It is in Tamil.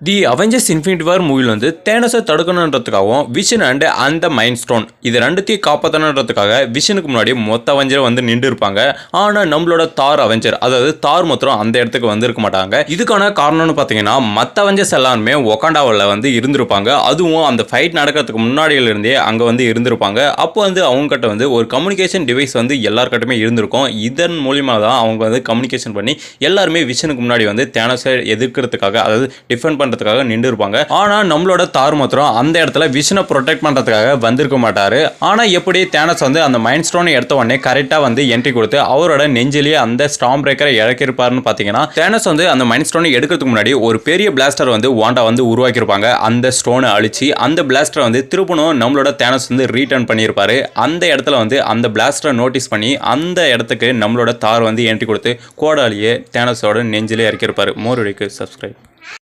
தி அவெஞ்சர்ஸ் இன்ஃபினிட்டி வார் மூவியில் வந்து தேனஸை தடுக்கணுன்றதுக்காகவும் விஷன் அண்ட் அந்த மைண்ட் ஸ்டோன் இது ரெண்டுத்தையும் காப்பாற்றணுன்றதுக்காக விஷனுக்கு முன்னாடி மொத்த அவெஞ்சர் வந்து நின்று இருப்பாங்க. ஆனால் நம்மளோட தார் அவெஞ்சர், அதாவது தார் மாத்திரம் அந்த இடத்துக்கு வந்து இருக்க மாட்டாங்க. இதுக்கான காரணம்னு பார்த்தீங்கன்னா மற்ற அவெஞ்சர்ஸ் எல்லாருமே ஒகாண்டாவில் வந்து இருந்திருப்பாங்க. அதுவும் அந்த ஃபைட் நடக்கிறதுக்கு முன்னாடியிலிருந்தே அங்கே வந்து இருந்திருப்பாங்க. அப்போ வந்து அவங்ககிட்ட வந்து ஒரு கம்யூனிகேஷன் டிவைஸ் வந்து எல்லாருக்கிட்டுமே இருந்திருக்கும். இதன் மூலியமாக தான் அவங்க வந்து கம்யூனிகேஷன் பண்ணி எல்லாருமே விஷனுக்கு முன்னாடி வந்து தேனஸை எதிர்க்கிறதுக்காக, அதாவது டிஃபெண்ட் பண்ணுறதுக்காக நின்று இருப்பாங்க. ஆனால் நம்மளோட தார் மாத்திரம் அந்த இடத்துல விஷனை ப்ரொடெக்ட் பண்ணுறதுக்காக வந்திருக்க மாட்டார். ஆனால் எப்படி தேனஸ் வந்து அந்த மைண்ட் ஸ்டோனை எடுத்த உடனே கரெக்டாக வந்து என்ட்ரி கொடுத்து அவரோட நெஞ்சிலேயே அந்த ஸ்டார்ம் பிரேக்கரை இறக்கிருப்பாருன்னு பார்த்தீங்கன்னா, தேனஸ் வந்து அந்த மைண்ட் ஸ்டோனை எடுக்கிறதுக்கு முன்னாடி ஒரு பெரிய பிளாஸ்டர் வந்து வாண்டா வந்து உருவாக்கியிருப்பாங்க. அந்த ஸ்டோனை அழிச்சு அந்த பிளாஸ்டரை வந்து திருப்பணும் நம்மளோட தேனஸ் வந்து ரீட்டர்ன் பண்ணியிருப்பாரு. அந்த இடத்துல வந்து அந்த பிளாஸ்டரை நோட்டீஸ் பண்ணி அந்த இடத்துக்கு நம்மளோட தார் வந்து என்ட்ரி கொடுத்து கோடாலியே தேனஸோட நெஞ்சிலே இறக்கியிருப்பாரு. மோர் வீடியோக்கு சப்ஸ்கிரைப்.